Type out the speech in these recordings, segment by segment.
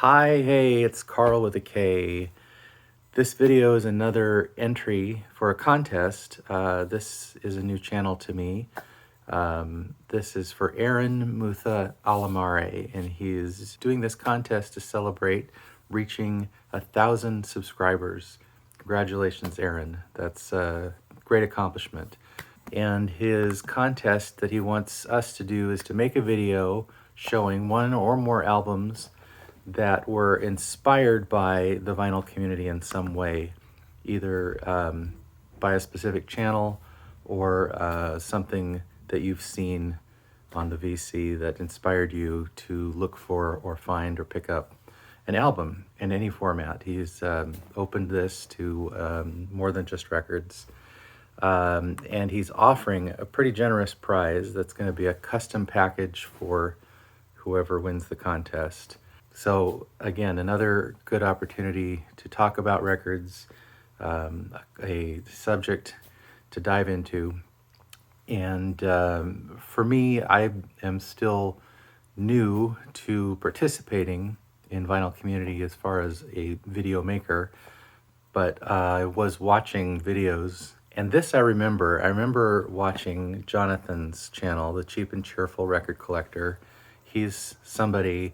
Hi, hey, it's Carl with a K. This video is another entry for a contest. This is a new channel to me. This is for Aaron Mutha Alamare, and he's doing this contest to celebrate reaching 1,000 subscribers. Congratulations, Aaron. That's a great accomplishment. And his contest that he wants us to do is to make a video showing one or more albums that were inspired by the vinyl community in some way, either by a specific channel or something that you've seen on the VC that inspired you to look for or find or pick up an album in any format. He's opened this to more than just records. And he's offering a pretty generous prize that's going to be a custom package for whoever wins the contest. So again, another good opportunity to talk about records, a subject to dive into. And for me, I am still new to participating in vinyl community as far as a video maker, but I was watching videos. And this I remember watching Jonathan's channel, the Cheap and Cheerful Record Collector. He's somebody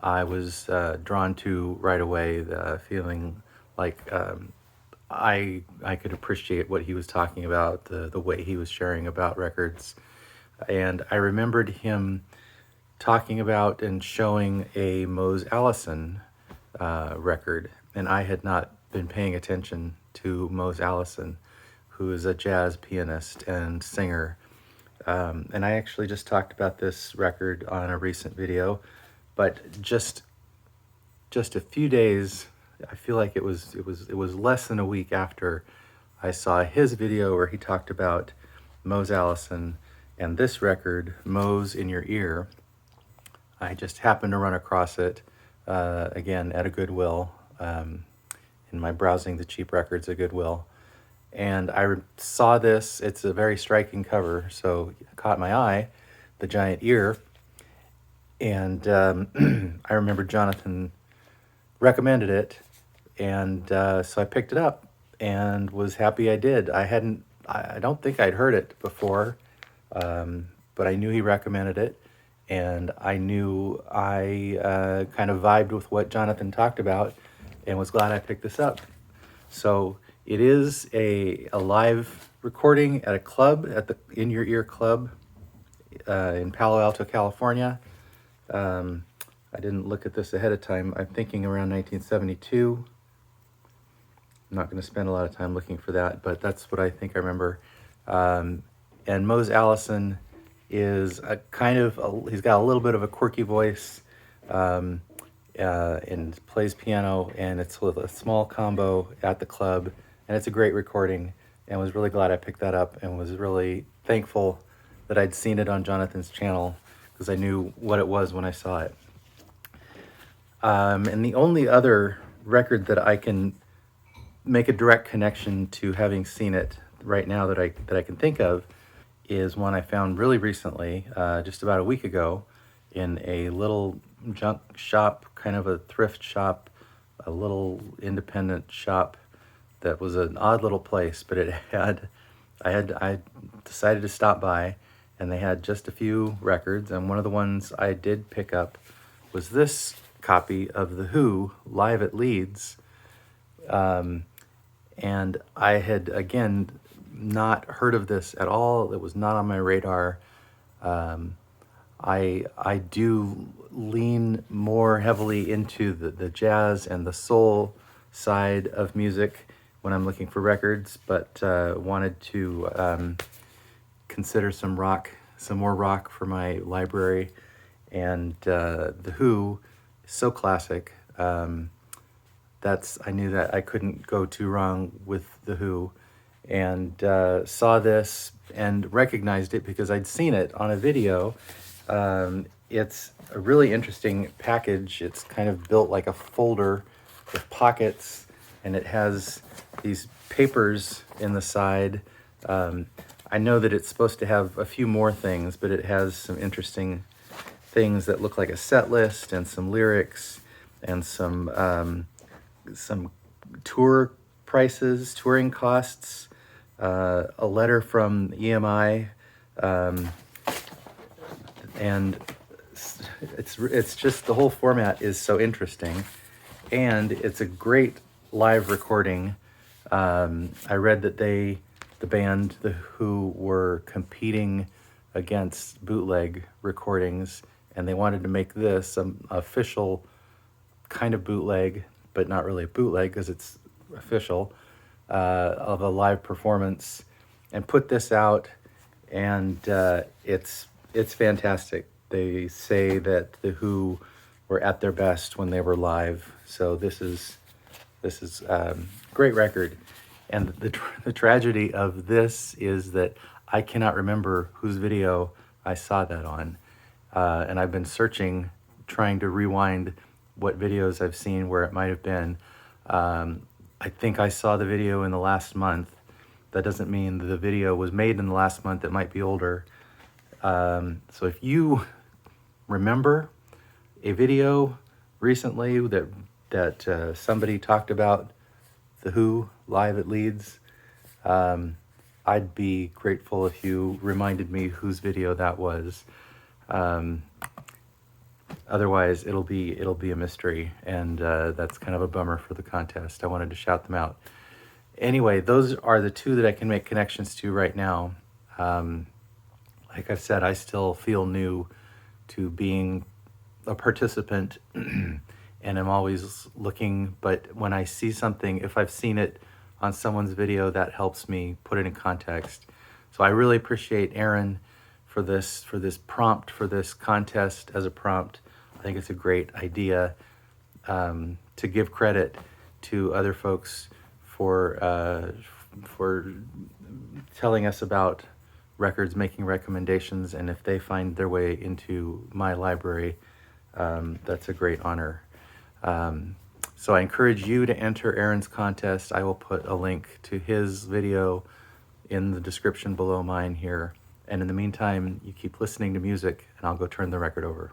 I was drawn to right away, feeling like I could appreciate what he was talking about, the way he was sharing about records. And I remembered him talking about and showing a Mose Allison record, and I had not been paying attention to Mose Allison, who is a jazz pianist and singer. And I actually just talked about this record on a recent video, but just a few days, I feel like it was less than a week after I saw his video where he talked about Mose Allison and this record, Mose in Your Ear. I just happened to run across it again at a Goodwill, in my browsing the cheap records at Goodwill. And I saw this. It's a very striking cover, so it caught my eye, the giant ear. And I remember Jonathan recommended it, and so I picked it up and was happy I did. I don't think I'd heard it before, but I knew he recommended it, and I knew I kind of vibed with what Jonathan talked about and was glad I picked this up. So it is a live recording at a club, at the In Your Ear Club in Palo Alto, California. I didn't look at this ahead of time. I'm thinking around 1972. I'm not going to spend a lot of time looking for that, but that's what I think I remember. And Mose Allison is he's got a little bit of a quirky voice, and plays piano, and it's with a small combo at the club, and it's a great recording, and was really glad I picked that up, and was really thankful that I'd seen it on Jonathan's channel, because I knew what it was when I saw it. And the only other record that I can make a direct connection to having seen it right now that I can think of is one I found really recently, just about a week ago, in a little junk shop, kind of a thrift shop, a little independent shop that was an odd little place, but I decided to stop by, and they had just a few records, and one of the ones I did pick up was this copy of The Who live at Leeds. And I had, again, not heard of this at all. It was not on my radar. I do lean more heavily into the jazz and the soul side of music when I'm looking for records, but wanted to consider some more rock for my library. And The Who is so classic. I knew that I couldn't go too wrong with The Who, and saw this and recognized it because I'd seen it on a video. It's a really interesting package. It's kind of built like a folder with pockets, and it has these papers in the side. I know that it's supposed to have a few more things, but it has some interesting things that look like a set list and some lyrics. and some tour prices, touring costs, a letter from EMI, and it's just, the whole format is so interesting, and it's a great live recording. I read that the band, The Who, were competing against bootleg recordings, and they wanted to make this an official kind of bootleg, but not really a bootleg because it's official, of a live performance, and put this out, and it's fantastic. They say that The Who were at their best when they were live, so this is great record. And the tragedy of this is that I cannot remember whose video I saw that on, and I've been searching, trying to rewind what videos I've seen where it might have been. I think I saw the video in the last month. That doesn't mean the video was made in the last month. It might be older. So if you remember a video recently that somebody talked about The Who live at Leeds, I'd be grateful if you reminded me whose video that was. Otherwise, it'll be a mystery, and that's kind of a bummer for the contest. I wanted to shout them out. Anyway, those are the two that I can make connections to right now. Like I've said, I still feel new to being a participant, and I'm always looking, but when I see something, if I've seen it on someone's video, that helps me put it in context. So I really appreciate Aaron for this prompt, for this contest as a prompt. I think it's a great idea, to give credit to other folks for telling us about records, making recommendations, and if they find their way into my library, that's a great honor. So I encourage you to enter Aaron's contest. I will put a link to his video in the description below mine here. And in the meantime, you keep listening to music, and I'll go turn the record over.